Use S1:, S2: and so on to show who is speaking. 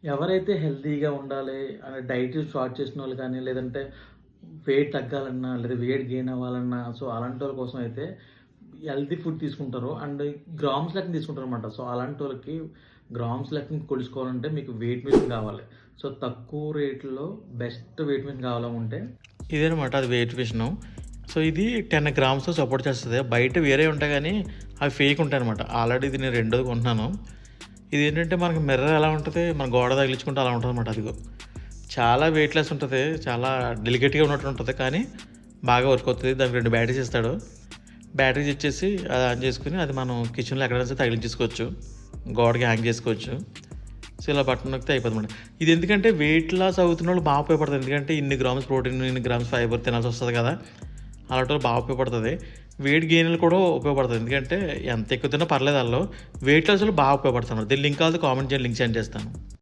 S1: ఎవరైతే హెల్తీగా ఉండాలి అని డైట్ స్టార్ట్ చేసినోళ్ళు కానీ, లేదంటే వెయిట్ తగ్గాలన్నా, లేదా వెయిట్ గెయిన్ అవ్వాలన్నా, సో అలాంటోళ్ళ కోసం అయితే హెల్తీ ఫుడ్ తీసుకుంటారు. అండ్ గ్రామ్స్ లెక్కన తీసుకుంటారనమాట. సో అలాంటోళ్ళకి గ్రామ్స్ లెక్కన కొలుసుకోవాలంటే మీకు వెయిట్ మిషన్ కావాలి. సో తక్కువ రేట్‌లో బెస్ట్ వెయిట్ మిషన్ కావాలనుకుంటే ఇదేనమాట అది వెయిట్ మిషను. సో ఇది 10 గ్రామ్స్ సపోర్ట్ చేస్తది. బయట వేరే ఉంటాయి గానీ అవి ఫేక్ ఉంటాయనమాట. ఆల్రెడీ ఇది నేను రెండోది కొంటున్నాను. ఇదేంటంటే మనకి మిర్రర్ ఎలా ఉంటది, మన గోడ తగిలించుకుంటే అలా ఉంటదనమాట అదిగో. చాలా వెయిట్‌లెస్ ఉంటది. చాలా డెలికేట్‌గా ఉన్నట్టు ఉంటది. కానీ బాగా వర్క్ అవుతది. దానికి 2 బ్యాటరీస్ ఇస్తాడు. బ్యాటరీస్ ఇచ్చేసి అది ఆన్ చేసుకొని అది మనం కిచెన్‌లో ఎక్కడైనా సరే తగిలించేసుకోవచ్చు. గోడకి హ్యాంగ్ చేసుకోవచ్చు. సో ఇలా బటన్ నొక్కితే అయిపోద్దనమాట. ఇది ఎందుకంటే వెయిట్ లాస్ అవుతున్నోళ్ళు బాగా ఉపయోగపడుతుంది. ఎందుకంటే ఇన్ని గ్రామ్స్ ప్రోటీన్, ఇన్ని గ్రామ్స్ ఫైబర్ తినాల్సి వస్తది కదా! అలాంటోళ్ళు బాగా ఉపయోగపడుతది. వెయిట్ గెయిన్‌లు కూడా ఉపయోగపడుతది. ఎందుకంటే ఎంత ఎక్కువ తిన్నా పర్లేదు ఆళ్ళు. వెయిట్ లాస్‌లో బాగా ఉపయోగపడుతదనమాట. దీని లింక్ కావాలంటే కామెంట్ చేయండి. లింక్ సెండ్ చేస్తాను.